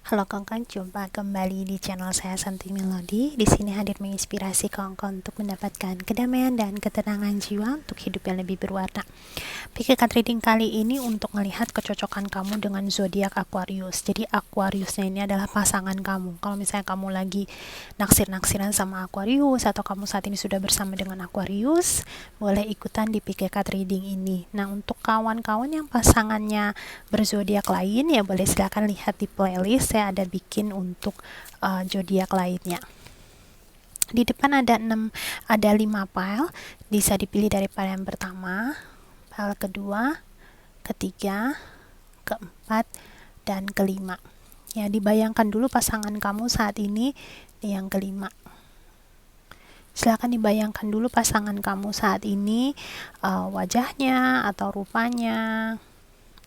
Halo kawan-kawan, jumpa kembali di channel saya Santi Melody. Di sini hadir menginspirasi kawan-kawan untuk mendapatkan kedamaian dan ketenangan jiwa untuk hidup yang lebih berwarna. Pick card reading kali ini untuk melihat kecocokan kamu dengan zodiak Aquarius. Jadi Aquariusnya ini adalah pasangan kamu. Kalau misalnya kamu lagi naksir-naksiran sama Aquarius atau kamu saat ini sudah bersama dengan Aquarius, boleh ikutan di pick card reading ini. Nah, untuk kawan-kawan yang pasangannya berzodiak lain ya boleh silakan lihat di playlist, saya ada bikin untuk zodiak lainnya. Di depan ada 5 pile, bisa dipilih dari pile yang pertama, pile kedua, ketiga, keempat, dan kelima. Ya, dibayangkan dulu pasangan kamu saat ini yang kelima. Silakan dibayangkan dulu pasangan kamu saat ini, wajahnya atau rupanya.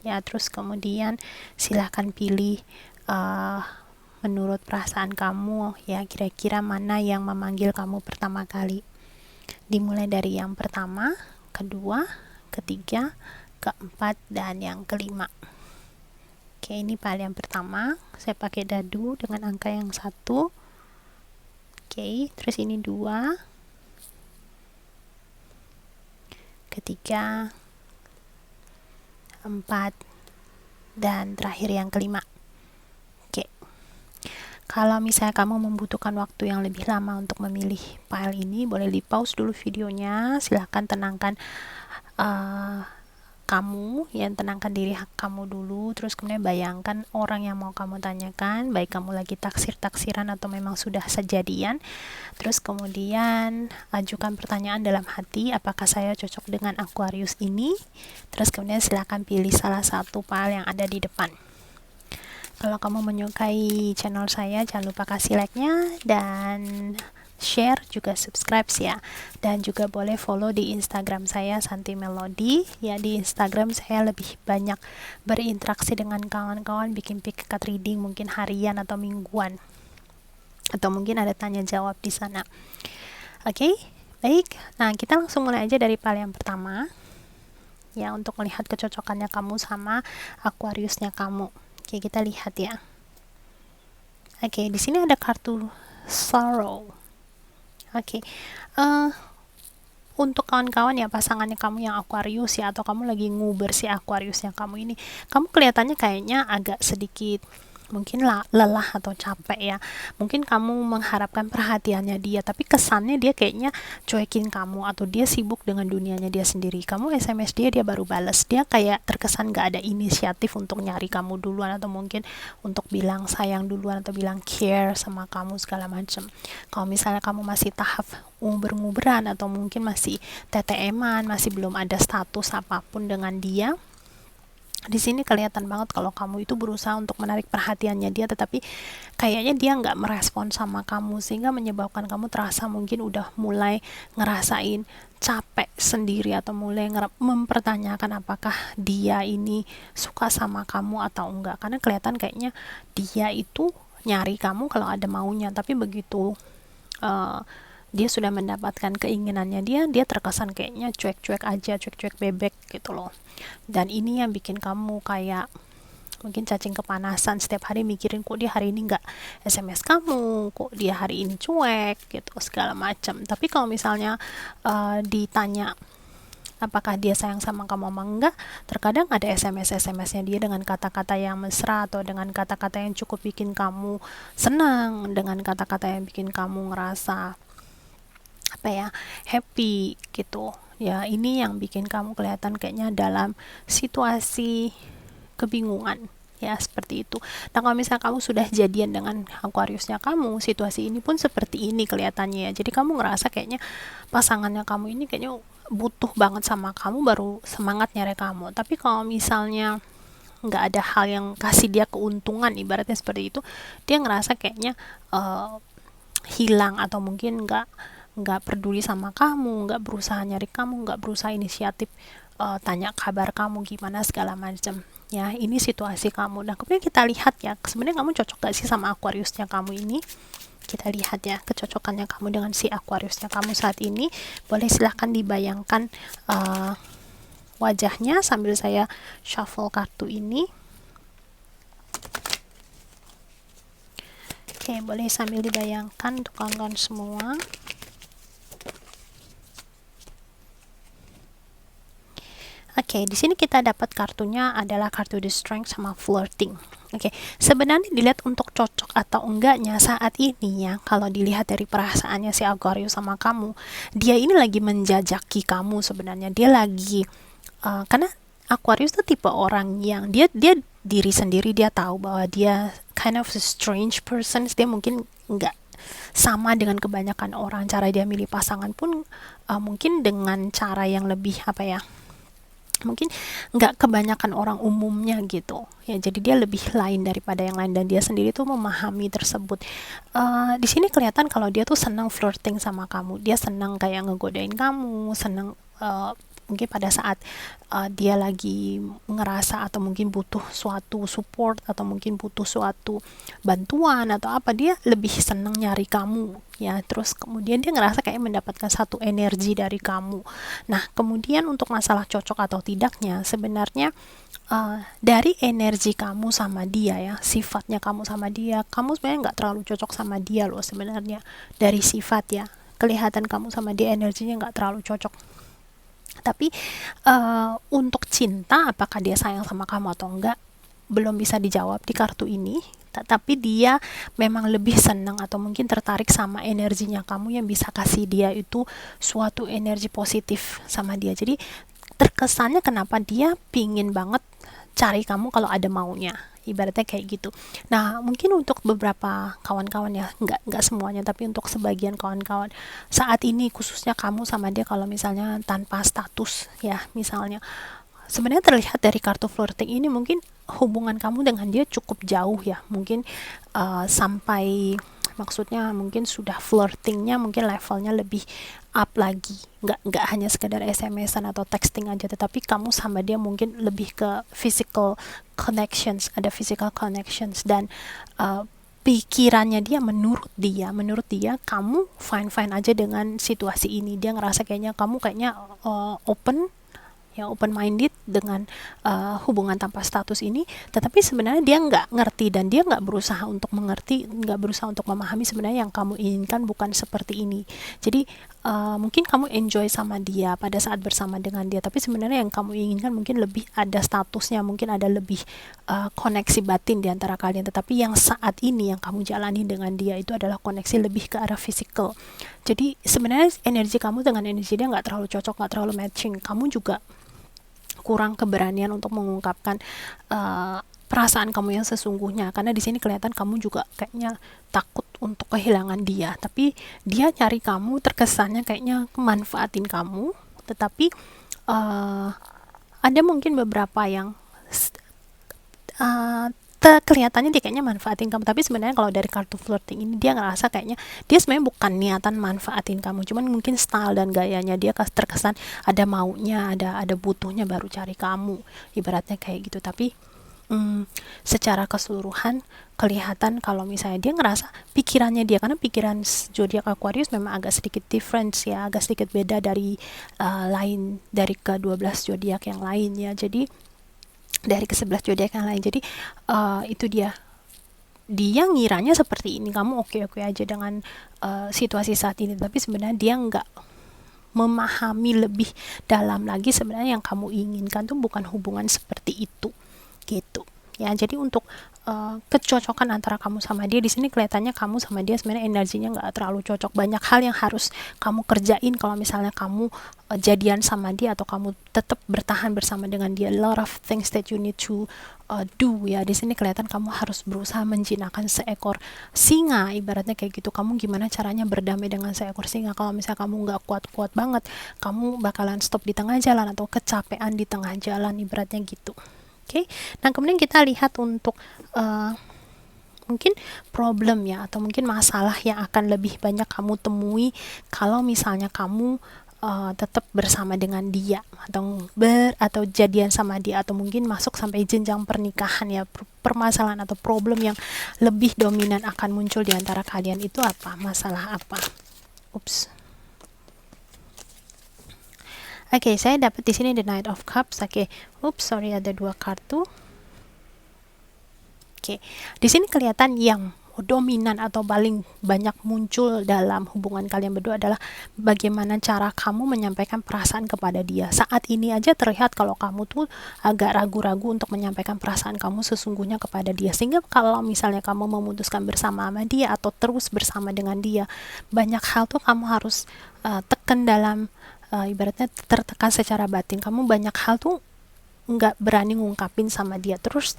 Ya, terus kemudian silahkan pilih menurut perasaan kamu ya, kira-kira mana yang memanggil kamu pertama kali. Dimulai dari yang pertama, kedua, ketiga, keempat, dan yang kelima. Oke, ini pile yang pertama, saya pakai dadu dengan angka yang 1. Oke, terus ini 2, ketiga, 4, dan terakhir yang kelima. Oke, kalau misalnya kamu membutuhkan waktu yang lebih lama untuk memilih file ini, boleh di pause dulu videonya, silahkan tenangkan kamu, tenangkan diri kamu dulu, terus kemudian bayangkan orang yang mau kamu tanyakan, baik kamu lagi taksir-taksiran atau memang sudah sejadian. Terus kemudian ajukan pertanyaan dalam hati, apakah saya cocok dengan Aquarius ini? Terus kemudian silakan pilih salah satu file yang ada di depan. Kalau kamu menyukai channel saya, jangan lupa kasih like-nya dan share, juga subscribe ya, dan juga boleh follow di Instagram saya Santi Melody ya. Di Instagram saya lebih banyak berinteraksi dengan kawan-kawan, bikin pick card reading mungkin harian atau mingguan, atau mungkin ada tanya jawab di sana. Oke, baik. Nah, kita langsung mulai aja dari pile yang pertama ya, untuk melihat kecocokannya kamu sama Aquariusnya kamu. Oke, kita lihat ya. Oke, di sini ada kartu sorrow. Oke, untuk kawan-kawan ya, pasangannya kamu yang Aquarius ya, atau kamu lagi nguber si Aquarius yang kamu ini, kamu kelihatannya kayaknya agak sedikit mungkin lelah atau capek ya. Mungkin kamu mengharapkan perhatiannya dia, tapi kesannya dia kayaknya cuekin kamu, atau dia sibuk dengan dunianya dia sendiri. Kamu SMS dia, dia baru balas. Dia kayak terkesan gak ada inisiatif untuk nyari kamu duluan, atau mungkin untuk bilang sayang duluan, atau bilang care sama kamu segala macam. Kalau misalnya kamu masih tahap nguber-nguberan, atau mungkin masih TTM-an, masih belum ada status apapun dengan dia, di sini kelihatan banget kalau kamu itu berusaha untuk menarik perhatiannya dia, tetapi kayaknya dia nggak merespon sama kamu, sehingga menyebabkan kamu terasa mungkin udah mulai ngerasain capek sendiri, atau mulai mempertanyakan apakah dia ini suka sama kamu atau enggak, karena kelihatan kayaknya dia itu nyari kamu kalau ada maunya, tapi begitu dia sudah mendapatkan keinginannya dia terkesan kayaknya cuek-cuek aja, cuek-cuek bebek gitu loh. Dan ini yang bikin kamu kayak mungkin cacing kepanasan, setiap hari mikirin kok dia hari ini nggak SMS kamu, kok dia hari ini cuek gitu segala macam. Tapi kalau misalnya ditanya apakah dia sayang sama kamu apa enggak, terkadang ada SMS-nya dia dengan kata-kata yang mesra, atau dengan kata-kata yang cukup bikin kamu senang, dengan kata-kata yang bikin kamu ngerasa happy gitu ya. Ini yang bikin kamu kelihatan kayaknya dalam situasi kebingungan ya, seperti itu. Nah, kalau misalnya kamu sudah jadian dengan Aquariusnya kamu, situasi ini pun seperti ini kelihatannya ya. Jadi kamu ngerasa kayaknya pasangannya kamu ini kayaknya butuh banget sama kamu, baru semangat nyari kamu. Tapi kalau misalnya nggak ada hal yang kasih dia keuntungan, ibaratnya seperti itu, dia ngerasa kayaknya hilang, atau mungkin nggak peduli sama kamu, nggak berusaha nyari kamu, nggak berusaha inisiatif tanya kabar kamu gimana segala macam ya. Ini situasi kamu. Nah, kemudian kita lihat ya, sebenarnya kamu cocok gak sih sama Aquariusnya kamu ini. Kita lihat ya kecocokannya kamu dengan si Aquariusnya kamu saat ini. Boleh silahkan dibayangkan wajahnya sambil saya shuffle kartu ini. Oke, boleh sambil dibayangkan untuk kawan-kawan semua. Oke, di sini kita dapat kartunya adalah kartu The Strength sama Flirting. Oke, sebenarnya dilihat untuk cocok atau enggaknya saat ini ya, kalau dilihat dari perasaannya si Aquarius sama kamu, dia ini lagi menjajaki kamu sebenarnya. Dia lagi karena Aquarius tuh tipe orang yang dia diri sendiri, dia tahu bahwa dia kind of a strange person. Dia mungkin nggak sama dengan kebanyakan orang. Cara dia milih pasangan pun mungkin dengan cara yang lebih apa ya, mungkin nggak kebanyakan orang umumnya gitu ya, jadi dia lebih lain daripada yang lain dan dia sendiri tuh memahami tersebut. Di sini kelihatan kalau dia tuh senang flirting sama kamu, dia senang kayak ngegodain kamu, senang mungkin pada saat dia lagi ngerasa atau mungkin butuh suatu support atau mungkin butuh suatu bantuan atau apa, dia lebih senang nyari kamu ya. Terus kemudian dia ngerasa kayak mendapatkan satu energi dari kamu. Nah, kemudian untuk masalah cocok atau tidaknya, sebenarnya dari energi kamu sama dia ya, sifatnya kamu sama dia, kamu sebenarnya nggak terlalu cocok sama dia loh sebenarnya. Dari sifat ya, kelihatan kamu sama dia energinya nggak terlalu cocok. Tapi untuk cinta, apakah dia sayang sama kamu atau enggak, belum bisa dijawab di kartu ini. Tapi dia memang lebih senang atau mungkin tertarik sama energinya kamu yang bisa kasih dia itu suatu energi positif sama dia. Jadi terkesannya kenapa dia pingin banget cari kamu kalau ada maunya, ibaratnya kayak gitu. Nah, mungkin untuk beberapa kawan-kawan ya, nggak semuanya, tapi untuk sebagian kawan-kawan saat ini khususnya kamu sama dia kalau misalnya tanpa status ya, misalnya sebenarnya terlihat dari kartu flirting ini mungkin hubungan kamu dengan dia cukup jauh ya, mungkin sampai, maksudnya mungkin sudah flirtingnya mungkin levelnya lebih up lagi, nggak hanya sekedar SMS-an atau texting aja, tetapi kamu sama dia mungkin lebih ke physical connections, ada physical connections. Dan pikirannya dia, menurut dia kamu fine aja dengan situasi ini. Dia ngerasa kayaknya kamu kayaknya open ya, open minded dengan hubungan tanpa status ini, tetapi sebenarnya dia nggak ngerti dan dia nggak berusaha untuk mengerti, nggak berusaha untuk memahami sebenarnya yang kamu inginkan bukan seperti ini. Jadi mungkin kamu enjoy sama dia pada saat bersama dengan dia, tapi sebenarnya yang kamu inginkan mungkin lebih ada statusnya, mungkin ada lebih koneksi batin di antara kalian. Tetapi yang saat ini yang kamu jalani dengan dia itu adalah koneksi lebih ke arah physical. Jadi sebenarnya energi kamu dengan energi dia nggak terlalu cocok, nggak terlalu matching. Kamu juga kurang keberanian untuk mengungkapkan perasaan kamu yang sesungguhnya, karena di sini kelihatan kamu juga kayaknya takut untuk kehilangan dia, tapi dia cari kamu terkesannya kayaknya manfaatin kamu. Tetapi ada mungkin beberapa yang kelihatannya dia kayaknya manfaatin kamu, tapi sebenarnya kalau dari kartu flirting ini dia ngerasa kayaknya dia sebenarnya bukan niatan manfaatin kamu, cuman mungkin style dan gayanya dia terkesan ada maunya, ada butuhnya baru cari kamu, ibaratnya kayak gitu. Tapi secara keseluruhan kelihatan kalau misalnya dia ngerasa pikirannya dia, karena pikiran zodiak Aquarius memang agak sedikit different ya, agak sedikit beda dari lain, dari ke-12 zodiak yang lain ya, jadi dari ke-11 zodiak yang lain. Jadi itu dia ngiranya seperti ini, kamu oke-oke aja dengan situasi saat ini, tapi sebenarnya dia nggak memahami lebih dalam lagi sebenarnya yang kamu inginkan tuh bukan hubungan seperti itu gitu ya. Jadi untuk kecocokan antara kamu sama dia, di sini kelihatannya kamu sama dia sebenarnya energinya nggak terlalu cocok. Banyak hal yang harus kamu kerjain kalau misalnya kamu jadian sama dia atau kamu tetap bertahan bersama dengan dia. A lot of things that you need to do ya. Di sini kelihatan kamu harus berusaha menjinakkan seekor singa, ibaratnya kayak gitu. Kamu gimana caranya berdamai dengan seekor singa. Kalau misalnya kamu nggak kuat-kuat banget, kamu bakalan stop di tengah jalan atau kecapean di tengah jalan, ibaratnya gitu. Oke, nah kemudian kita lihat untuk mungkin problem ya, atau mungkin masalah yang akan lebih banyak kamu temui kalau misalnya kamu tetap bersama dengan dia atau jadian sama dia, atau mungkin masuk sampai jenjang pernikahan ya. Permasalahan atau problem yang lebih dominan akan muncul di antara kalian itu apa? Masalah apa? Oke, saya dapat di sini the Knight of Cups. Oke, sorry, ada 2 kartu. Oke, di sini kelihatan yang dominan atau paling banyak muncul dalam hubungan kalian berdua adalah bagaimana cara kamu menyampaikan perasaan kepada dia. Saat ini aja terlihat kalau kamu tuh agak ragu-ragu untuk menyampaikan perasaan kamu sesungguhnya kepada dia, sehingga kalau misalnya kamu memutuskan bersama sama dia atau terus bersama dengan dia, banyak hal tuh kamu harus tekan dalam, ibaratnya tertekan secara batin. Kamu banyak hal tuh nggak berani ngungkapin sama dia, terus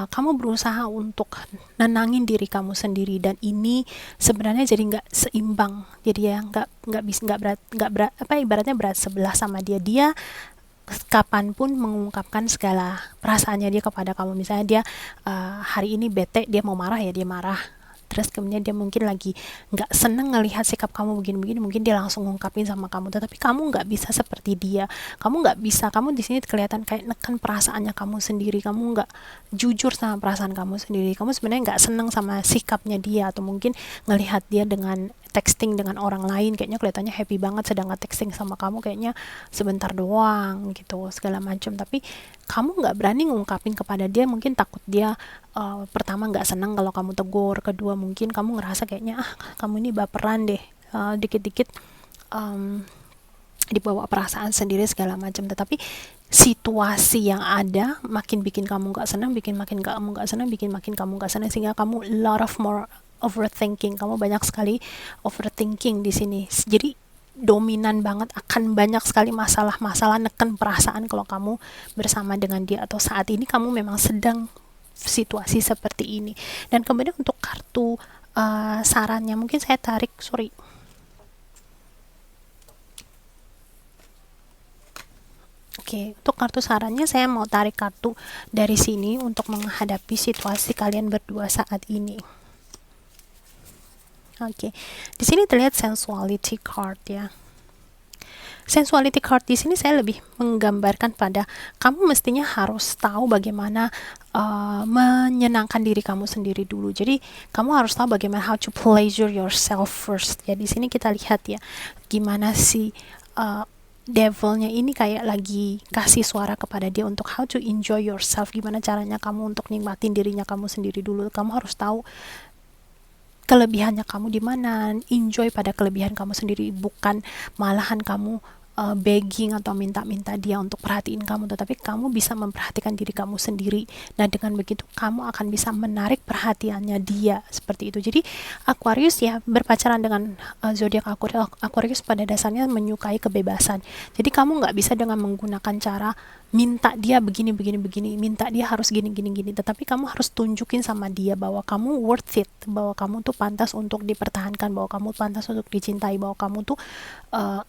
kamu berusaha untuk nenangin diri kamu sendiri, dan ini sebenarnya jadi nggak seimbang, jadi ya nggak berat apa, ibaratnya berat sebelah sama dia. Dia kapanpun mengungkapkan segala perasaannya dia kepada kamu. Misalnya dia hari ini bete, dia mau marah ya dia marah, terus kemudian dia mungkin lagi nggak seneng ngelihat sikap kamu begini-begini, mungkin dia langsung ngungkapin sama kamu. Tetapi kamu nggak bisa seperti dia, kamu nggak bisa, kamu di sini kelihatan kayak neken perasaannya kamu sendiri, kamu nggak jujur sama perasaan kamu sendiri, kamu sebenarnya nggak seneng sama sikapnya dia, atau mungkin ngelihat dia dengan texting dengan orang lain kayaknya kelihatannya happy banget, sedangkan texting sama kamu kayaknya sebentar doang gitu segala macam. Tapi kamu nggak berani ngungkapin kepada dia, mungkin takut dia pertama nggak senang kalau kamu tegur, kedua mungkin kamu ngerasa kayaknya kamu ini baperan deh, dikit-dikit dibawa perasaan sendiri segala macam. Tetapi situasi yang ada makin bikin kamu nggak senang, bikin makin kamu nggak senang, bikin makin kamu nggak senang, sehingga kamu lot of more overthinking, kamu banyak sekali overthinking di sini. Jadi dominan banget, akan banyak sekali masalah-masalah neken perasaan kalau kamu bersama dengan dia, atau saat ini kamu memang sedang situasi seperti ini. Dan kemudian untuk kartu sarannya, mungkin saya tarik, Oke, untuk kartu sarannya saya mau tarik kartu dari sini untuk menghadapi situasi kalian berdua saat ini. Oke, di sini terlihat sensuality card ya. Sensuality card di sini saya lebih menggambarkan pada kamu mestinya harus tahu bagaimana menyenangkan diri kamu sendiri dulu. Jadi kamu harus tahu bagaimana how to pleasure yourself first. Ya di sini kita lihat ya gimana si devilnya ini kayak lagi kasih suara kepada dia untuk how to enjoy yourself. Gimana caranya kamu untuk nikmatin dirinya kamu sendiri dulu. Kamu harus tahu kelebihannya kamu di mana, enjoy pada kelebihan kamu sendiri, bukan malahan kamu begging atau minta-minta dia untuk perhatiin kamu, tetapi kamu bisa memperhatikan diri kamu sendiri. Dan dengan begitu kamu akan bisa menarik perhatiannya dia, seperti itu. Jadi Aquarius ya, berpacaran dengan zodiak Aquarius pada dasarnya menyukai kebebasan. Jadi kamu nggak bisa dengan menggunakan cara minta dia begini, minta dia harus gini, tetapi kamu harus tunjukin sama dia bahwa kamu worth it, bahwa kamu tuh pantas untuk dipertahankan, bahwa kamu pantas untuk dicintai, bahwa kamu tuh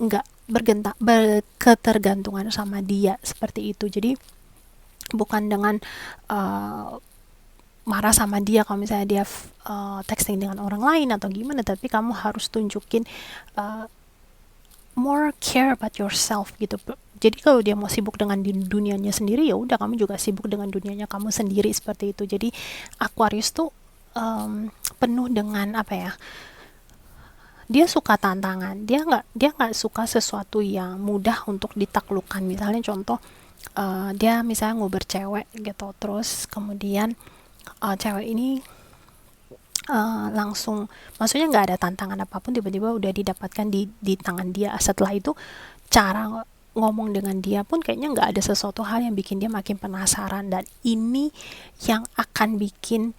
enggak berketergantungan sama dia, seperti itu. Jadi bukan dengan marah sama dia kalau misalnya dia texting dengan orang lain atau gimana, tapi kamu harus tunjukin more care about yourself gitu. Jadi kalau dia mau sibuk dengan dunianya sendiri, ya udah kamu juga sibuk dengan dunianya kamu sendiri, seperti itu. Jadi Aquarius tuh penuh dengan apa ya, dia suka tantangan, dia nggak suka sesuatu yang mudah untuk ditaklukkan. Misalnya contoh, dia misalnya ngobrol cewek gitu, terus kemudian cewek ini langsung, maksudnya nggak ada tantangan apapun, tiba-tiba udah didapatkan di tangan dia. Setelah itu cara ngomong dengan dia pun kayaknya nggak ada sesuatu hal yang bikin dia makin penasaran. Dan ini yang akan bikin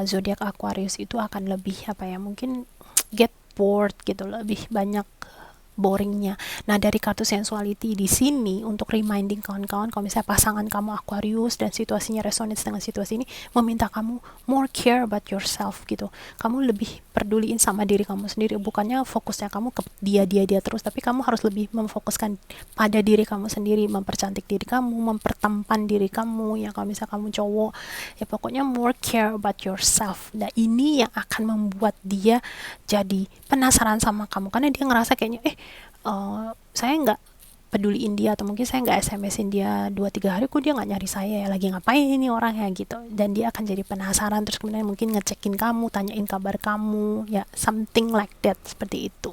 zodiak Aquarius itu akan lebih apa ya, mungkin get bored gitu, lebih banyak boringnya. Nah, dari kartu sensuality di sini untuk reminding kawan-kawan, kalau misalnya pasangan kamu Aquarius dan situasinya resonates dengan situasi ini, meminta kamu more care about yourself gitu. Kamu lebih peduliin sama diri kamu sendiri, bukannya fokusnya kamu ke dia terus, tapi kamu harus lebih memfokuskan pada diri kamu sendiri, mempercantik diri kamu, mempertampan diri kamu ya. Kalau misalnya kamu cowok, ya pokoknya more care about yourself. Nah, ini yang akan membuat dia jadi penasaran sama kamu, karena dia ngerasa kayaknya saya nggak peduliin dia, atau mungkin saya nggak SMS-in dia 2-3 hari, kok dia nggak nyari saya ya, lagi ngapain ini orang ya gitu. Dan dia akan jadi penasaran, terus kemudian mungkin ngecekin kamu, tanyain kabar kamu ya, something like that, seperti itu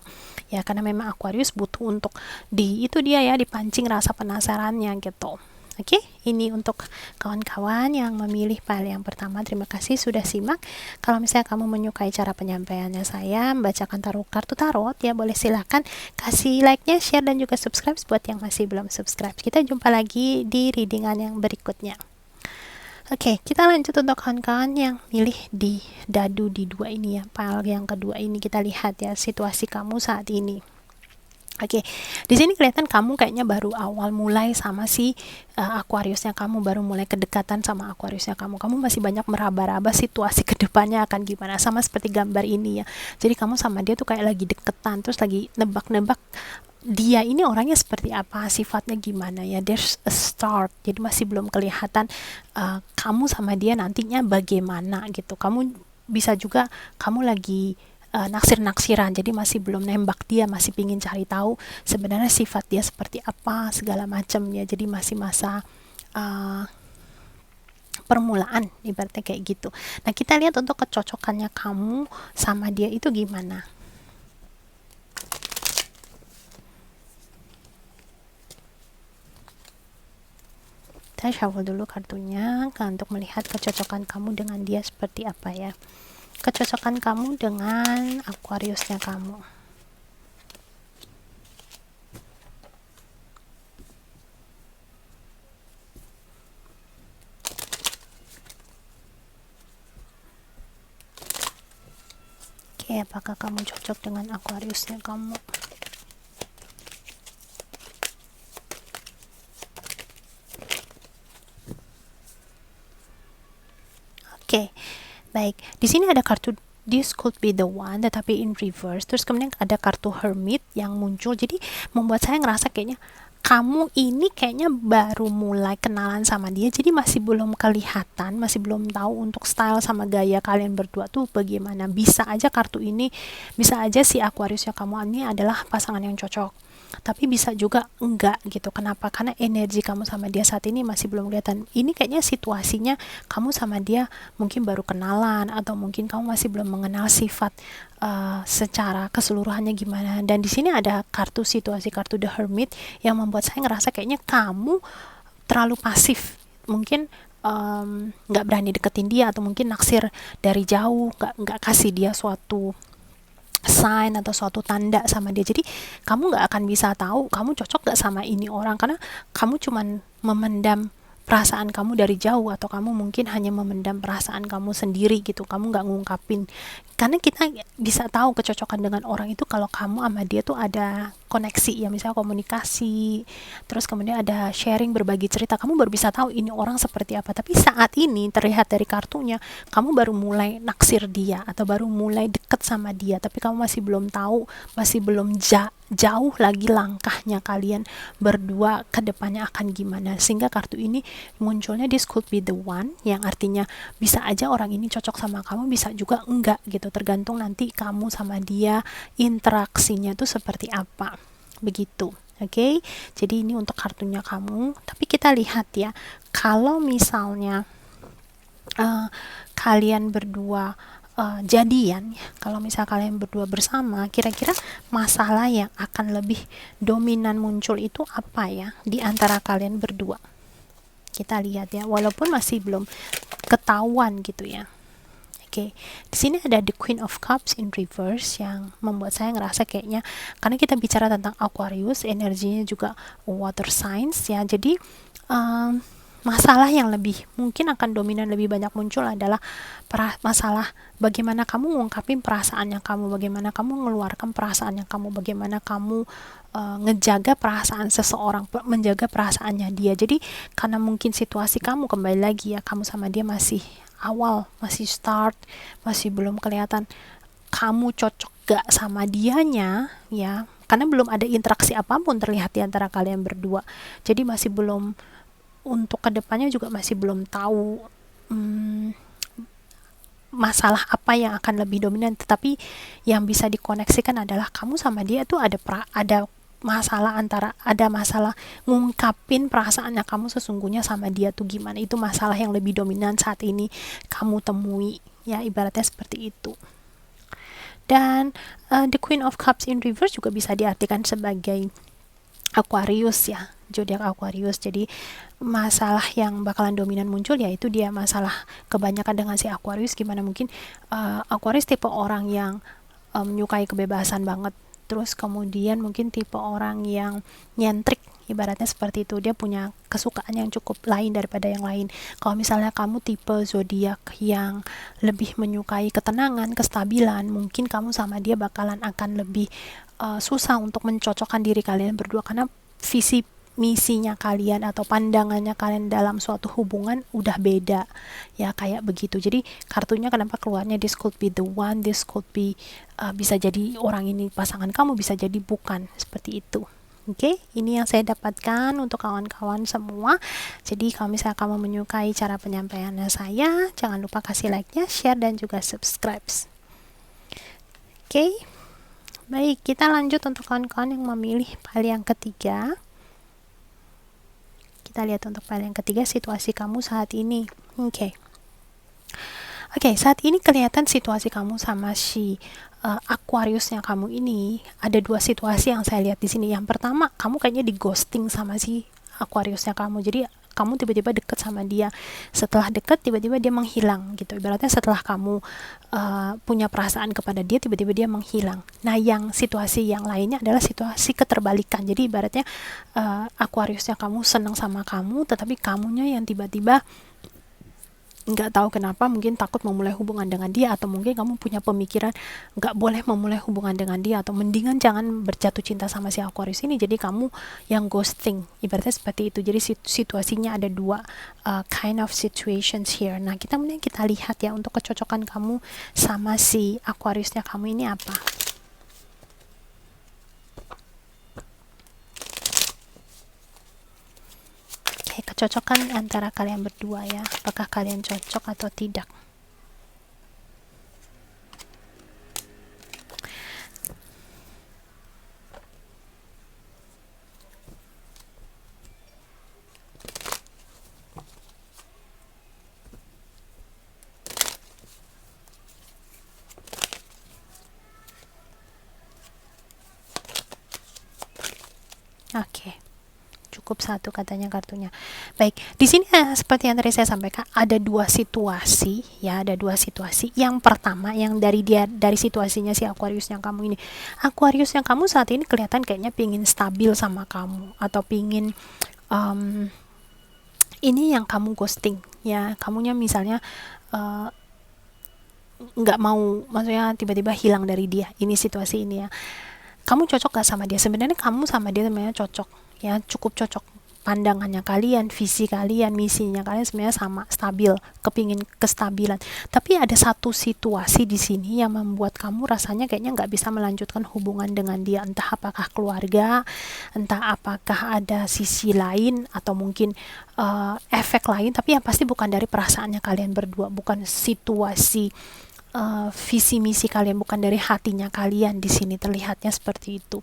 ya. Karena memang Aquarius butuh untuk itu dia ya, dipancing rasa penasarannya gitu. Oke, ini untuk kawan-kawan yang memilih file yang pertama. Terima kasih sudah simak. Kalau misalnya kamu menyukai cara penyampaiannya saya membacakan kartu tarot, ya boleh silahkan kasih like-nya, share, dan juga subscribe buat yang masih belum subscribe. Kita jumpa lagi di readingan yang berikutnya. Oke, kita lanjut untuk kawan-kawan yang milih di dadu di 2 ini ya. File yang kedua ini kita lihat ya situasi kamu saat ini. Oke, di sini kelihatan kamu kayaknya baru awal mulai sama si Aquariusnya kamu, baru mulai kedekatan sama Aquariusnya kamu. Kamu masih banyak meraba-raba situasi kedepannya akan gimana, sama seperti gambar ini ya. Jadi kamu sama dia tuh kayak lagi deketan, terus lagi nebak-nebak dia ini orangnya seperti apa, sifatnya gimana ya. There's a start, jadi masih belum kelihatan kamu sama dia nantinya bagaimana gitu. Kamu bisa juga kamu lagi naksir-naksiran, jadi masih belum nembak dia, masih pingin cari tahu sebenarnya sifat dia seperti apa segala macam ya. Jadi masih masa permulaan ibaratnya kayak gitu. Nah, kita lihat untuk kecocokannya kamu sama dia itu gimana. Kita shuffle dulu kartunya untuk melihat kecocokan kamu dengan dia seperti apa ya. Kecocokan kamu dengan Aquariusnya kamu. Oke, apakah kamu cocok dengan Aquariusnya kamu? Oke, baik. Di sini ada kartu this could be the one, tetapi in reverse. Terus kemudian ada kartu Hermit yang muncul. Jadi membuat saya ngerasa kayaknya kamu ini kayaknya baru mulai kenalan sama dia. Jadi masih belum kelihatan, masih belum tahu untuk style sama gaya kalian berdua tuh bagaimana. Bisa aja kartu ini, bisa aja si Aquarius yang kamu ini adalah pasangan yang cocok. Tapi bisa juga enggak gitu. Kenapa? Karena energi kamu sama dia saat ini masih belum kelihatan. Ini kayaknya situasinya kamu sama dia mungkin baru kenalan, atau mungkin kamu masih belum mengenal sifat secara keseluruhannya gimana. Dan di sini ada kartu situasi, kartu The Hermit, yang membuat saya ngerasa kayaknya kamu terlalu pasif. Mungkin nggak berani deketin dia, atau mungkin naksir dari jauh, nggak kasih dia suatu sign atau suatu tanda sama dia. Jadi kamu nggak akan bisa tahu kamu cocok gak sama ini orang, karena kamu cuman memendam perasaan kamu dari jauh, atau kamu mungkin hanya memendam perasaan kamu sendiri gitu. Kamu nggak ngungkapin, karena kita bisa tahu kecocokan dengan orang itu kalau kamu sama dia tuh ada koneksi ya, misalnya komunikasi, terus kemudian ada sharing, berbagi cerita, kamu baru bisa tahu ini orang seperti apa. Tapi saat ini terlihat dari kartunya kamu baru mulai naksir dia, atau baru mulai deket sama dia, tapi kamu masih belum tahu, masih belum jauh lagi langkahnya kalian berdua ke depannya akan gimana. Sehingga kartu ini munculnya this could be the one, yang artinya bisa aja orang ini cocok sama kamu, bisa juga enggak gitu, tergantung nanti kamu sama dia interaksinya tuh seperti apa begitu. Oke, jadi ini untuk kartunya kamu. Tapi kita lihat ya, kalau misalnya kalian berdua jadian, kalau misal kalian berdua bersama, kira-kira masalah yang akan lebih dominan muncul itu apa ya di antara kalian berdua? Kita lihat ya, walaupun masih belum ketahuan gitu ya. Oke, di sini ada the Queen of Cups in reverse, yang membuat saya ngerasa kayaknya, karena kita bicara tentang Aquarius, energinya juga water signs ya. Jadi masalah yang lebih mungkin akan dominan, lebih banyak muncul adalah masalah bagaimana kamu ngungkapin perasaannya kamu, bagaimana kamu mengeluarkan perasaannya kamu, bagaimana kamu ngejaga perasaan seseorang, menjaga perasaannya dia. Jadi karena mungkin situasi kamu, kembali lagi ya, kamu sama dia masih awal, masih start, masih belum kelihatan kamu cocok gak sama dianya ya, karena belum ada interaksi apapun terlihat di antara kalian berdua. Jadi masih belum, untuk kedepannya juga masih belum tahu masalah apa yang akan lebih dominan. Tetapi yang bisa dikoneksikan adalah kamu sama dia tuh ada masalah, ada masalah ngungkapin perasaannya kamu sesungguhnya sama dia tuh gimana. Itu masalah yang lebih dominan saat ini kamu temui ya, ibaratnya seperti itu. Dan the Queen of Cups in reverse juga bisa diartikan sebagai Aquarius ya. zodiak Aquarius. Jadi masalah yang bakalan dominan muncul yaitu dia masalah kebanyakan dengan si Aquarius, gimana mungkin Aquarius tipe orang yang menyukai kebebasan banget, terus kemudian mungkin tipe orang yang nyentrik, ibaratnya seperti itu, dia punya kesukaan yang cukup lain daripada yang lain. Kalau misalnya kamu tipe zodiak yang lebih menyukai ketenangan, kestabilan, mungkin kamu sama dia bakalan akan lebih susah untuk mencocokkan diri kalian berdua, karena visi misinya kalian atau pandangannya kalian dalam suatu hubungan udah beda ya, kayak begitu. Jadi kartunya kenapa keluarnya this could be the one, this could be bisa jadi orang ini pasangan kamu, bisa jadi bukan, seperti itu. Oke, ini yang saya dapatkan untuk kawan-kawan semua. Jadi kalau misalnya kamu menyukai cara penyampaiannya saya, jangan lupa kasih like-nya, share, dan juga subscribe. Oke, baik, kita lanjut untuk kawan-kawan yang memilih pile yang ketiga. Kita lihat untuk pile yang ketiga, situasi kamu saat ini. Oke, saat ini kelihatan situasi kamu sama si Aquariusnya kamu ini, ada dua situasi yang saya lihat di sini. Yang pertama, kamu kayaknya di ghosting sama si Aquariusnya kamu. Jadi kamu tiba-tiba deket sama dia, setelah deket tiba-tiba dia menghilang gitu. Ibaratnya setelah kamu punya perasaan kepada dia, tiba-tiba dia menghilang. Nah, yang situasi yang lainnya adalah situasi keterbalikan. Jadi ibaratnya Aquariusnya kamu senang sama kamu, tetapi kamunya yang tiba-tiba nggak tahu kenapa, mungkin takut memulai hubungan dengan dia, atau mungkin kamu punya pemikiran nggak boleh memulai hubungan dengan dia, atau mendingan jangan berjatuh cinta sama si Aquarius ini, jadi kamu yang ghosting, ibaratnya seperti itu. Jadi situasinya ada dua kind of situations here. Nah, kita lihat ya untuk kecocokan kamu sama si Aquariusnya kamu ini apa. Kecocokan antara kalian berdua ya, apakah kalian cocok atau tidak. Oke. Cukup satu katanya kartunya. Baik, di sini seperti yang tadi saya sampaikan, ada dua situasi ya, ada dua situasi. Yang pertama, yang dari situasinya si Aquarius yang kamu ini. Aquarius yang kamu saat ini kelihatan kayaknya pingin stabil sama kamu, atau pingin ini yang kamu ghosting ya, kamunya misalnya nggak mau, maksudnya tiba-tiba hilang dari dia. Ini situasi ini ya. Kamu cocok gak sama dia? Sebenarnya kamu sama dia sebenarnya cocok ya, cukup cocok. Pandangannya kalian, visi kalian, misinya kalian sebenarnya sama, stabil, kepingin kestabilan. Tapi ada satu situasi di sini yang membuat kamu rasanya kayaknya nggak bisa melanjutkan hubungan dengan dia. Entah apakah keluarga, entah apakah ada sisi lain, atau mungkin efek lain. Tapi yang pasti bukan dari perasaannya kalian berdua, bukan situasi visi misi kalian, bukan dari hatinya kalian. Di sini terlihatnya seperti itu.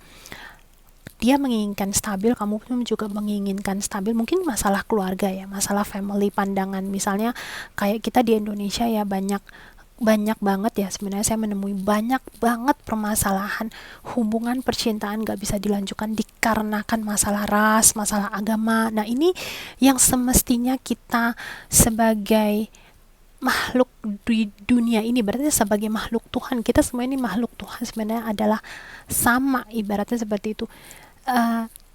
Dia menginginkan stabil, kamu pun juga menginginkan stabil. Mungkin masalah keluarga ya, masalah family, pandangan. Misalnya kayak kita di Indonesia ya, banyak banget ya, sebenarnya saya menemui banyak banget permasalahan hubungan percintaan gak bisa dilanjutkan dikarenakan masalah ras, masalah agama. Nah, ini yang semestinya kita sebagai makhluk di dunia ini, berarti sebagai makhluk Tuhan, kita semua ini makhluk Tuhan sebenarnya adalah sama, ibaratnya seperti itu.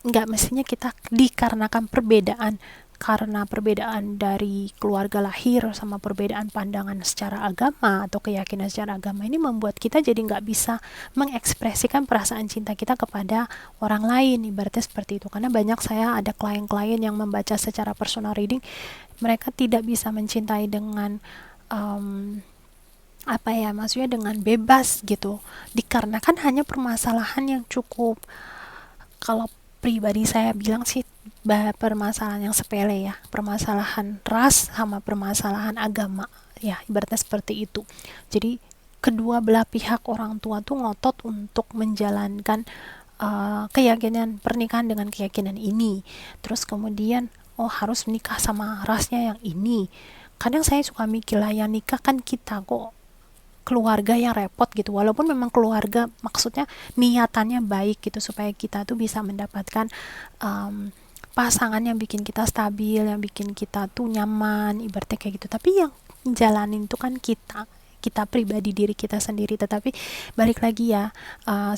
Nggak mestinya kita dikarenakan perbedaan, karena perbedaan dari keluarga lahir sama perbedaan pandangan secara agama atau keyakinan secara agama, ini membuat kita jadi nggak bisa mengekspresikan perasaan cinta kita kepada orang lain, ibaratnya seperti itu. Karena banyak saya ada klien-klien yang membaca secara personal reading, mereka tidak bisa mencintai dengan maksudnya dengan bebas gitu, dikarenakan hanya permasalahan yang cukup, kalau pribadi saya bilang sih, permasalahan yang sepele ya, permasalahan ras sama permasalahan agama ya, ibaratnya seperti itu. Jadi kedua belah pihak, orang tua tuh ngotot untuk menjalankan keyakinan pernikahan dengan keyakinan ini, terus kemudian harus menikah sama rasnya yang ini. Kadang saya suka mikir lah, yang nikah kan kita, kok keluarga yang repot gitu. Walaupun memang keluarga maksudnya niatannya baik gitu, supaya kita tuh bisa mendapatkan pasangan yang bikin kita stabil, yang bikin kita tuh nyaman, ibaratnya kayak gitu. Tapi yang jalanin itu kan kita pribadi, diri kita sendiri. Tetapi balik lagi ya,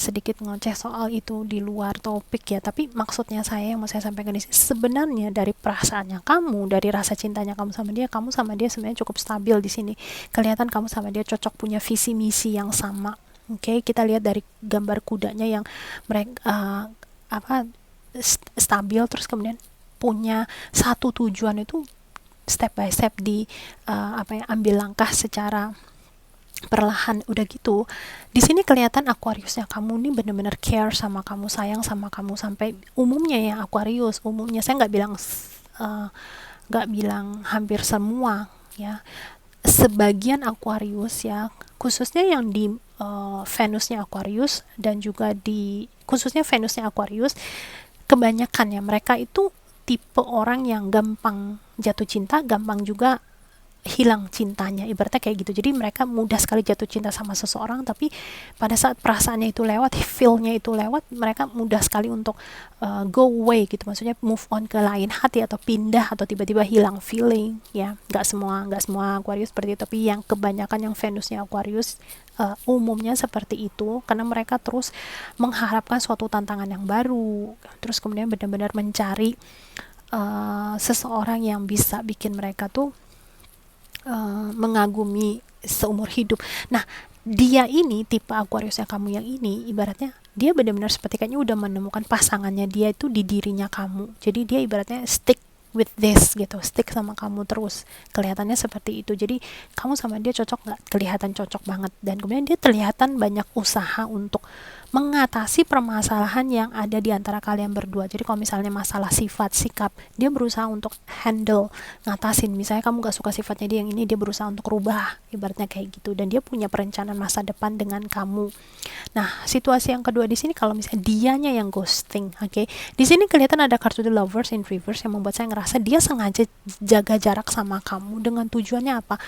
sedikit ngoceh soal itu di luar topik ya, tapi maksudnya saya yang mau saya sampaikan di sini, sebenarnya dari perasaannya kamu, dari rasa cintanya kamu sama dia sebenarnya cukup stabil di sini. Kelihatan kamu sama dia cocok, punya visi misi yang sama. Oke, kita lihat dari gambar kudanya yang mereka stabil, terus kemudian punya satu tujuan, itu step by step ambil langkah secara perlahan. Udah gitu, di sini kelihatan Aquariusnya kamu nih bener-bener care sama kamu, sayang sama kamu. Sampai umumnya ya Aquarius, umumnya, saya nggak bilang hampir semua ya, sebagian Aquarius ya, khususnya yang di Venusnya Aquarius, dan juga di khususnya Venusnya Aquarius, kebanyakan ya mereka itu tipe orang yang gampang jatuh cinta, gampang juga hilang cintanya, ibaratnya kayak gitu. Jadi mereka mudah sekali jatuh cinta sama seseorang, tapi pada saat perasaannya itu lewat, feel-nya itu lewat, mereka mudah sekali untuk go away gitu, maksudnya move on ke lain hati, atau pindah, atau tiba-tiba hilang feeling ya. Nggak semua Aquarius seperti itu, tapi yang kebanyakan yang Venusnya Aquarius umumnya seperti itu, karena mereka terus mengharapkan suatu tantangan yang baru, terus kemudian benar-benar mencari seseorang yang bisa bikin mereka tuh mengagumi seumur hidup. Nah, dia ini tipe Aquarius yang kamu yang ini, ibaratnya dia benar-benar seperti kayaknya udah menemukan pasangannya dia itu di dirinya kamu. Jadi dia ibaratnya stick with this gitu, stick sama kamu terus. Kelihatannya seperti itu. Jadi kamu sama dia cocok nggak? Kelihatan cocok banget. Dan kemudian dia kelihatan banyak usaha untuk mengatasi permasalahan yang ada di antara kalian berdua. Jadi kalau misalnya masalah sifat, sikap, dia berusaha untuk handle, ngatasin. Misalnya kamu gak suka sifatnya dia yang ini, dia berusaha untuk rubah, ibaratnya kayak gitu. Dan dia punya perencanaan masa depan dengan kamu. Nah, situasi yang kedua di sini, kalau misalnya dianya yang ghosting, oke. Di sini kelihatan ada kartu The Lovers in reverse yang membuat saya ngerasa dia sengaja jaga jarak sama kamu dengan tujuannya apa?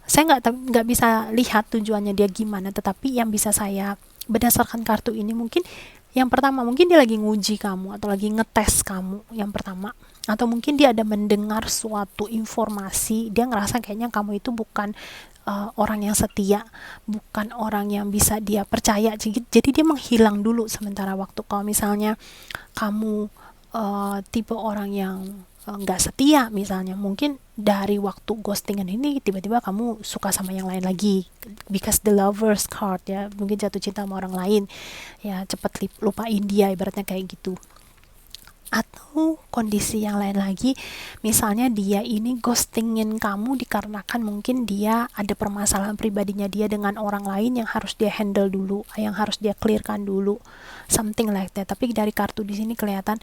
Saya nggak bisa lihat tujuannya dia gimana, tetapi yang bisa saya berdasarkan kartu ini, mungkin yang pertama, mungkin dia lagi nguji kamu atau lagi ngetes kamu yang pertama, atau mungkin dia ada mendengar suatu informasi, dia ngerasa kayaknya kamu itu bukan orang yang setia, bukan orang yang bisa dia percaya, jadi dia menghilang dulu sementara waktu. Kalau misalnya kamu tipe orang yang nggak setia misalnya, mungkin dari waktu ghostingan ini tiba-tiba kamu suka sama yang lain lagi, because the lovers card ya, mungkin jatuh cinta sama orang lain ya, cepet lupain dia, ibaratnya kayak gitu. Atau kondisi yang lain lagi, misalnya dia ini ghostingin kamu dikarenakan mungkin dia ada permasalahan pribadinya dia dengan orang lain yang harus dia handle dulu, yang harus dia clearkan dulu, something like that. Tapi dari kartu di sini kelihatan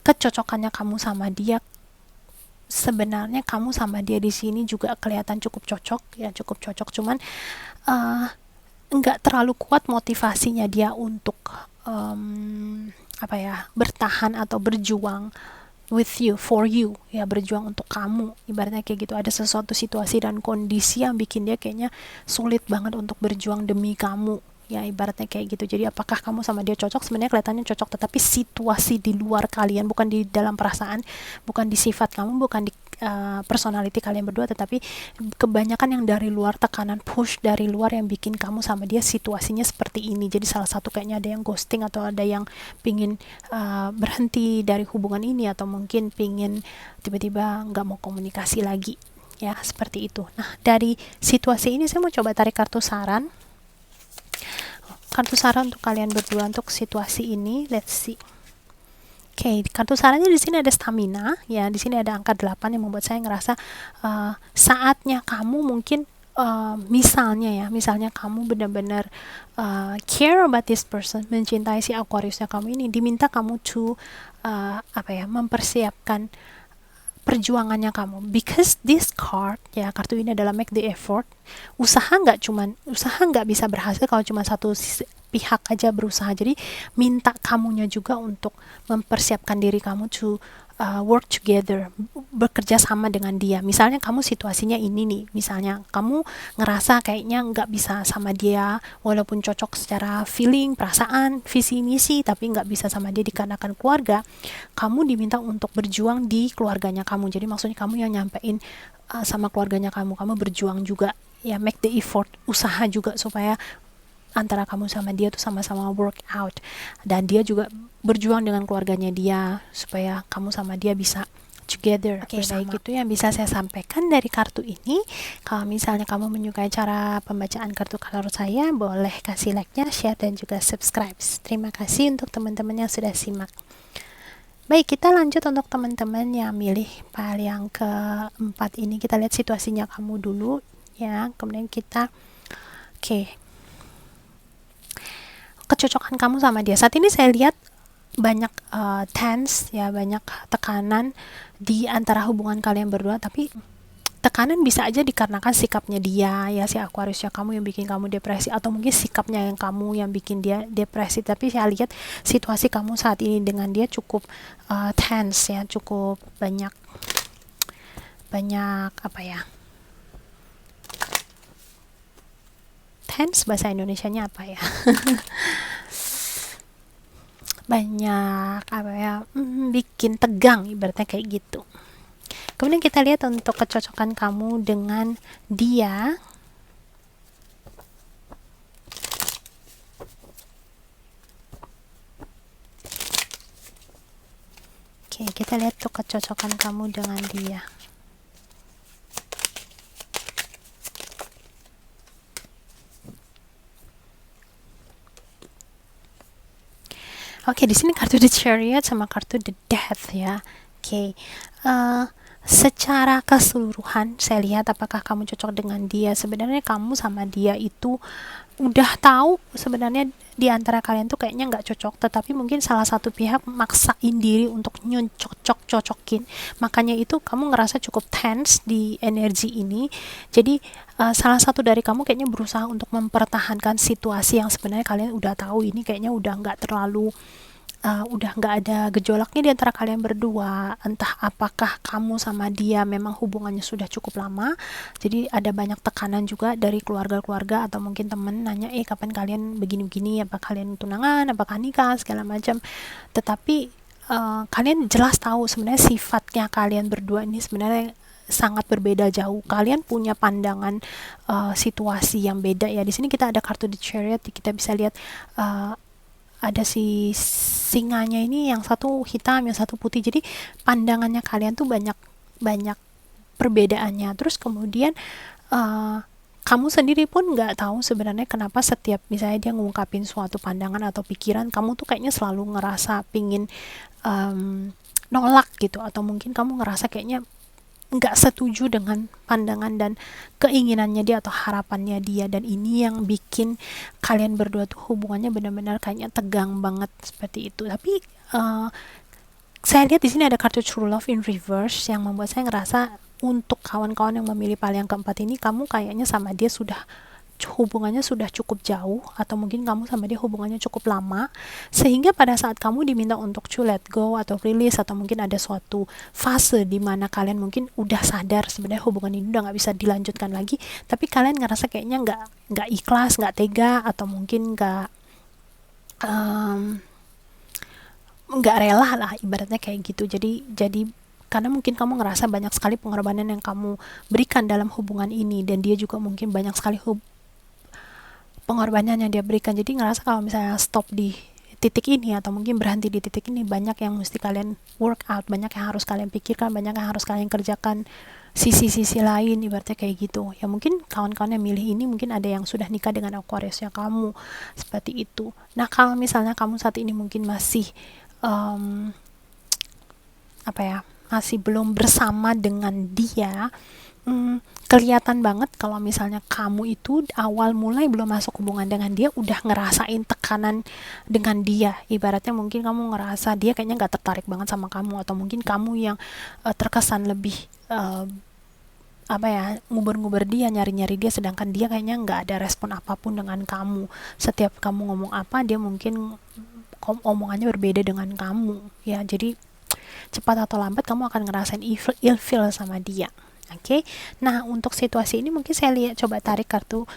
kecocokannya kamu sama dia, sebenarnya kamu sama dia di sini juga kelihatan cukup cocok ya, cukup cocok. Cuman nggak terlalu kuat motivasinya dia untuk bertahan atau berjuang with you, for you ya, berjuang untuk kamu, ibaratnya kayak gitu. Ada sesuatu situasi dan kondisi yang bikin dia kayaknya sulit banget untuk berjuang demi kamu ya, ibaratnya kayak gitu. Jadi apakah kamu sama dia cocok? Sebenarnya kelihatannya cocok, tetapi situasi di luar kalian, bukan di dalam perasaan, bukan di sifat kamu, bukan di personality kalian berdua, tetapi kebanyakan yang dari luar, tekanan push dari luar yang bikin kamu sama dia situasinya seperti ini. Jadi salah satu kayaknya ada yang ghosting, atau ada yang pingin berhenti dari hubungan ini, atau mungkin pingin tiba-tiba nggak mau komunikasi lagi ya, seperti itu. Nah, dari situasi ini saya mau coba tarik kartu saran untuk kalian berdua untuk situasi ini. Let's see. Oke, kartu sarannya di sini ada stamina ya, di sini ada angka 8 yang membuat saya ngerasa saatnya kamu mungkin misalnya kamu benar-benar care about this person, mencintai si Aquariusnya kamu ini, diminta kamu to mempersiapkan perjuangannya kamu, because this card ya, kartu ini adalah make the effort. Usaha nggak bisa berhasil kalau cuma satu pihak aja berusaha. Jadi minta kamunya juga untuk mempersiapkan diri kamu to work together, bekerja sama dengan dia. Misalnya kamu situasinya ini nih, misalnya kamu ngerasa kayaknya nggak bisa sama dia, walaupun cocok secara feeling, perasaan, visi misi, tapi nggak bisa sama dia dikarenakan keluarga. Kamu diminta untuk berjuang di keluarganya kamu. Jadi maksudnya kamu yang nyampein sama keluarganya kamu berjuang juga, ya, make the effort, usaha juga supaya antara kamu sama dia tuh sama-sama work out, dan dia juga berjuang dengan keluarganya dia supaya kamu sama dia bisa together. Oke, baik, itu yang bisa saya sampaikan dari kartu ini. Kalau misalnya kamu menyukai cara pembacaan kartu-kartu saya, boleh kasih like-nya, share, dan juga subscribe. Terima kasih untuk teman-teman yang sudah simak. Baik, kita lanjut untuk teman-teman yang milih pile yang keempat ini. Kita lihat situasinya kamu dulu, ya. Kemudian kita, oke, kecocokan kamu sama dia. Saat ini saya lihat banyak tense, ya, banyak tekanan di antara hubungan kalian berdua, tapi tekanan bisa aja dikarenakan sikapnya dia, ya, si Aquarius ya kamu, yang bikin kamu depresi, atau mungkin sikapnya yang kamu yang bikin dia depresi. Tapi saya lihat situasi kamu saat ini dengan dia cukup tense, ya, cukup banyak apa ya, tense bahasa Indonesianya apa ya? Banyak apa ya, bikin tegang, ibaratnya kayak gitu. Kemudian kita lihat untuk kecocokan kamu dengan dia. Oke, kita lihat tuh kecocokan kamu dengan dia. Oke, di sini kartu The Chariot sama kartu The Death, ya. Oke, secara keseluruhan saya lihat apakah kamu cocok dengan dia. Sebenarnya kamu sama dia itu udah tahu sebenarnya di antara kalian tuh kayaknya nggak cocok, tetapi mungkin salah satu pihak maksain diri untuk cocokin, makanya itu kamu ngerasa cukup tense di energi ini. Jadi salah satu dari kamu kayaknya berusaha untuk mempertahankan situasi yang sebenarnya kalian udah tahu ini kayaknya udah nggak terlalu udah nggak ada gejolaknya di antara kalian berdua. Entah apakah kamu sama dia memang hubungannya sudah cukup lama, jadi ada banyak tekanan juga dari keluarga-keluarga atau mungkin temen nanya, kapan kalian begini-begini, apa kalian tunangan, apakah nikah, segala macam. Tetapi kalian jelas tahu sebenarnya sifatnya kalian berdua ini sebenarnya sangat berbeda jauh. Kalian punya pandangan situasi yang beda, ya. Di sini kita ada kartu The Chariot, kita bisa lihat ada si singanya ini, yang satu hitam, yang satu putih. Jadi pandangannya kalian tuh banyak perbedaannya. Terus kemudian kamu sendiri pun nggak tahu sebenarnya kenapa setiap misalnya dia ngungkapin suatu pandangan atau pikiran, kamu tuh kayaknya selalu ngerasa pingin nolak gitu, atau mungkin kamu ngerasa kayaknya nggak setuju dengan pandangan dan keinginannya dia atau harapannya dia, dan ini yang bikin kalian berdua tuh hubungannya benar-benar kayaknya tegang banget seperti itu. Tapi saya lihat di sini ada kartu True Love in Reverse yang membuat saya ngerasa untuk kawan-kawan yang memilih pile yang keempat ini, kamu kayaknya sama dia sudah hubungannya sudah cukup jauh, atau mungkin kamu sama dia hubungannya cukup lama, sehingga pada saat kamu diminta untuk to let go atau release, atau mungkin ada suatu fase di mana kalian mungkin udah sadar sebenarnya hubungan ini udah nggak bisa dilanjutkan lagi, tapi kalian ngerasa kayaknya nggak ikhlas, nggak tega, atau mungkin nggak rela lah, ibaratnya kayak gitu. Jadi karena mungkin kamu ngerasa banyak sekali pengorbanan yang kamu berikan dalam hubungan ini, dan dia juga mungkin banyak sekali pengorbanan yang dia berikan. Jadi ngerasa kalau misalnya stop di titik ini atau mungkin berhenti di titik ini, banyak yang mesti kalian work out, banyak yang harus kalian pikirkan, banyak yang harus kalian kerjakan sisi-sisi lain, ibaratnya kayak gitu. Ya mungkin kawan-kawan yang milih ini mungkin ada yang sudah nikah dengan Aquarius ya kamu, seperti itu. Nah, kalau misalnya kamu saat ini mungkin masih masih belum bersama dengan dia, kelihatan banget kalau misalnya kamu itu awal mulai belum masuk hubungan dengan dia udah ngerasain tekanan dengan dia. Ibaratnya mungkin kamu ngerasa dia kayaknya nggak tertarik banget sama kamu, atau mungkin kamu yang terkesan lebih nguber-nguber dia, nyari-nyari dia, sedangkan dia kayaknya nggak ada respon apapun dengan kamu. Setiap kamu ngomong apa, dia mungkin omongannya berbeda dengan kamu, ya. Jadi cepat atau lambat kamu akan ngerasain ilfeel sama dia. Oke, nah untuk situasi ini mungkin saya lihat, coba tarik kartu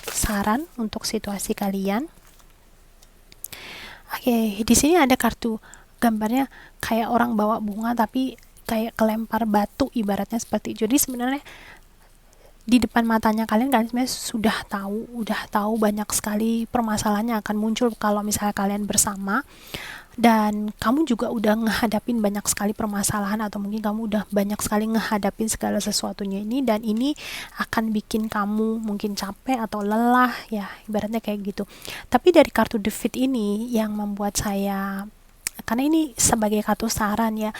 saran untuk situasi kalian. Oke, di sini ada kartu gambarnya kayak orang bawa bunga tapi kayak kelempar batu, ibaratnya seperti itu. Jadi sebenarnya di depan matanya kalian sebenarnya sudah tahu banyak sekali permasalahannya akan muncul kalau misalnya kalian bersama, dan kamu juga udah ngehadapin banyak sekali permasalahan, atau mungkin kamu udah banyak sekali ngehadapin segala sesuatunya ini, dan ini akan bikin kamu mungkin capek atau lelah ya, ibaratnya kayak gitu. Tapi dari kartu defeat ini yang membuat saya, karena ini sebagai kartu saran ya,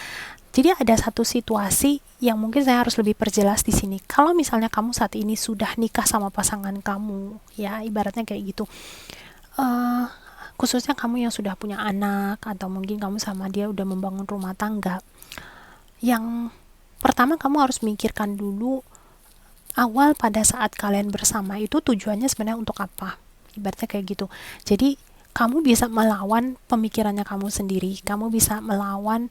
jadi ada satu situasi yang mungkin saya harus lebih perjelas di sini. Kalau misalnya kamu saat ini sudah nikah sama pasangan kamu ya, ibaratnya kayak gitu, khususnya kamu yang sudah punya anak, atau mungkin kamu sama dia udah membangun rumah tangga, yang pertama kamu harus mikirkan dulu awal pada saat kalian bersama itu tujuannya sebenarnya untuk apa, ibaratnya kayak gitu. Jadi kamu bisa melawan pemikirannya kamu sendiri, kamu bisa melawan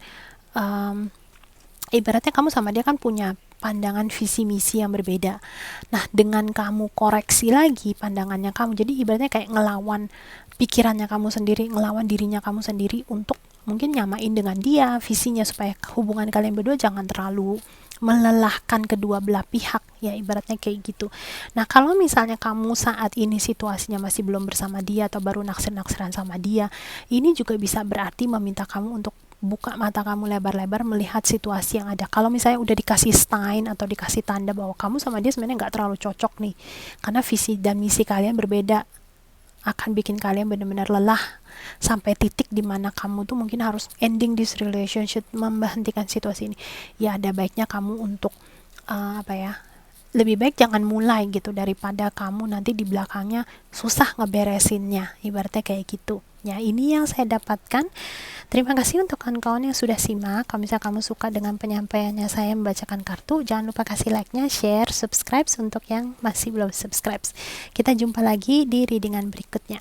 ibaratnya kamu sama dia kan punya pandangan visi misi yang berbeda. Nah, dengan kamu koreksi lagi pandangannya kamu, jadi ibaratnya kayak ngelawan pikirannya kamu sendiri, ngelawan dirinya kamu sendiri untuk mungkin nyamain dengan dia visinya, supaya hubungan kalian berdua jangan terlalu melelahkan kedua belah pihak ya, ibaratnya kayak gitu. Nah, kalau misalnya kamu saat ini situasinya masih belum bersama dia atau baru naksir-naksiran sama dia, ini juga bisa berarti meminta kamu untuk buka mata kamu lebar-lebar melihat situasi yang ada. Kalau misalnya udah dikasih sign atau dikasih tanda bahwa kamu sama dia sebenarnya nggak terlalu cocok nih, karena visi dan misi kalian berbeda, akan bikin kalian benar-benar lelah sampai titik dimana kamu tuh mungkin harus ending this relationship, menghentikan situasi ini. Ya ada baiknya kamu untuk lebih baik jangan mulai gitu, daripada kamu nanti di belakangnya susah ngeberesinnya, ibaratnya kayak gitu. Ya, ini yang saya dapatkan. Terima kasih untuk kawan-kawan yang sudah simak. Kalau misalnya kamu suka dengan penyampaiannya saya membacakan kartu, jangan lupa kasih like-nya, share, subscribe untuk yang masih belum subscribe. Kita jumpa lagi di readingan berikutnya.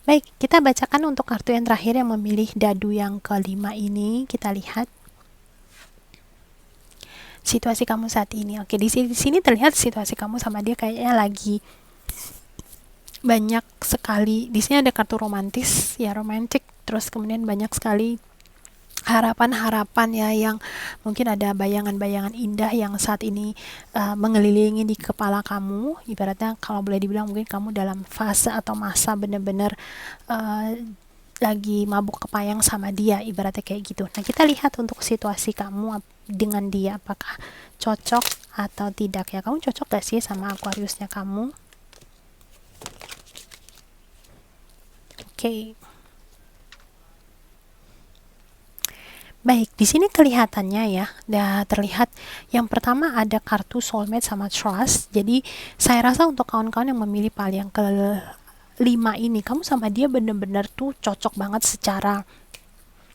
Baik, kita bacakan untuk kartu yang terakhir yang memilih dadu yang kelima ini. Kita lihat situasi kamu saat ini. Oke, di sini terlihat situasi kamu sama dia kayaknya lagi banyak sekali. Di sini ada kartu romantis ya, romantic. Terus kemudian banyak sekali harapan-harapan ya, yang mungkin ada bayangan-bayangan indah yang saat ini mengelilingi di kepala kamu. Ibaratnya kalau boleh dibilang mungkin kamu dalam fase atau masa benar-benar lagi mabuk kepayang sama dia, ibaratnya kayak gitu. Nah, kita lihat untuk situasi kamu dengan dia, apakah cocok atau tidak ya. Kamu cocok gak sih sama Aquariusnya kamu? Oke. Baik, di sini kelihatannya ya, terlihat yang pertama ada kartu soulmate sama trust. Jadi saya rasa untuk kawan-kawan yang memilih pal yang kelima ini, kamu sama dia bener-bener tuh cocok banget secara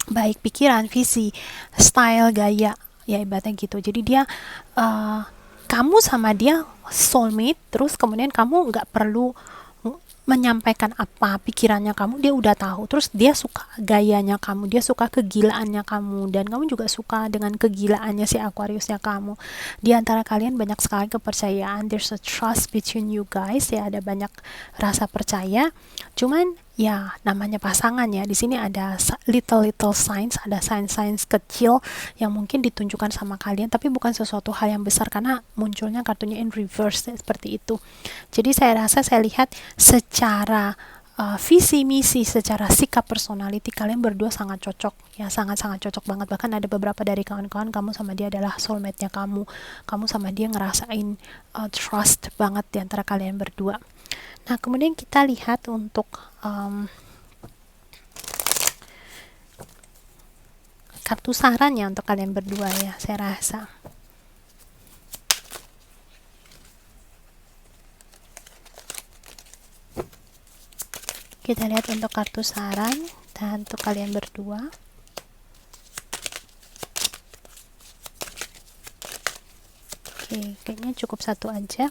baik pikiran, visi, style, gaya, ya ibaratnya gitu. Jadi dia kamu sama dia soulmate, terus kemudian kamu nggak perlu menyampaikan apa pikirannya kamu, dia udah tahu. Terus dia suka gayanya kamu, dia suka kegilaannya kamu, dan kamu juga suka dengan kegilaannya si Aquariusnya kamu. Di antara kalian banyak sekali kepercayaan, there's a trust between you guys ya, ada banyak rasa percaya. Cuman ya namanya pasangan ya, di sini ada little signs, ada signs kecil yang mungkin ditunjukkan sama kalian, tapi bukan sesuatu hal yang besar karena munculnya kartunya in reverse seperti itu. Jadi saya rasa, saya lihat secara visi misi, secara sikap personality kalian berdua sangat cocok ya, sangat-sangat cocok banget. Bahkan ada beberapa dari kawan-kawan kamu sama dia adalah soulmate-nya kamu sama dia ngerasain trust banget di antara kalian berdua. Nah, kemudian kita lihat untuk kartu sarannya untuk kalian berdua ya, saya rasa. Kita lihat untuk kartu saran dan untuk kalian berdua. Oke, kayaknya cukup satu aja.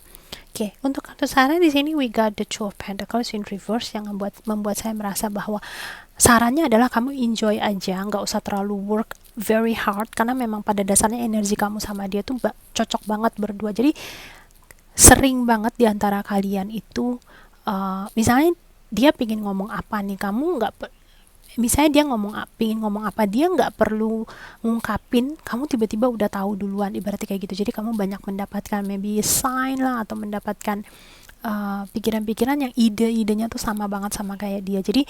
Oke, untuk kartu saran di sini we got the Two of Pentacles in reverse yang membuat saya merasa bahwa sarannya adalah kamu enjoy aja, nggak usah terlalu work very hard, karena memang pada dasarnya energi kamu sama dia tuh cocok banget berdua. Jadi sering banget di antara kalian itu misalnya dia pingin ngomong apa nih, kamu nggak misalnya dia pingin ngomong apa, dia nggak perlu ngungkapin, kamu tiba-tiba udah tahu duluan, ibaratnya kayak gitu. Jadi kamu banyak mendapatkan maybe sign lah, atau mendapatkan pikiran-pikiran yang ide-idenya tuh sama banget sama kayak dia. Jadi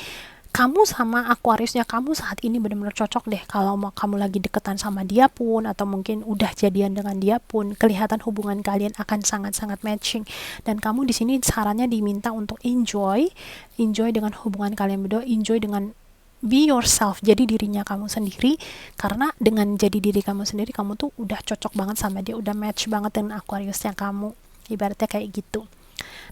kamu sama Aquariusnya kamu saat ini benar-benar cocok deh. Kalau mau kamu lagi deketan sama dia pun, atau mungkin udah jadian dengan dia pun, kelihatan hubungan kalian akan sangat-sangat matching. Dan kamu di sini sarannya diminta untuk enjoy dengan hubungan kalian berdua, enjoy dengan be yourself, jadi dirinya kamu sendiri. Karena dengan jadi diri kamu sendiri, kamu tuh udah cocok banget sama dia, udah match banget dengan Aquariusnya kamu, ibaratnya kayak gitu.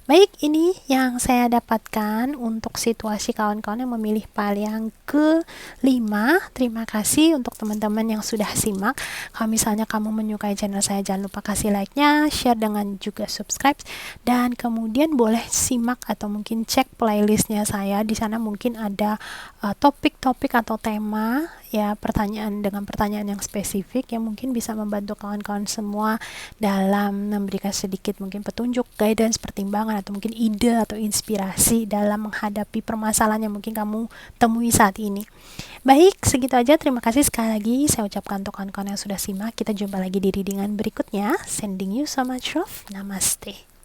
Baik, ini yang saya dapatkan untuk situasi kawan-kawan yang memilih pile yang kelima. Terima kasih untuk teman-teman yang sudah simak. Kalau misalnya kamu menyukai channel saya, jangan lupa kasih like-nya, share dengan juga subscribe, dan kemudian boleh simak atau mungkin cek playlistnya saya. Di sana mungkin ada topik-topik atau tema ya, pertanyaan yang spesifik yang mungkin bisa membantu kawan-kawan semua dalam memberikan sedikit mungkin petunjuk, guidance, pertimbangan, atau mungkin ide atau inspirasi dalam menghadapi permasalahan yang mungkin kamu temui saat ini. Baik, segitu aja. Terima kasih sekali lagi saya ucapkan untuk kawan-kawan yang sudah simak. Kita jumpa lagi di readingan berikutnya. Sending you so much love. Namaste.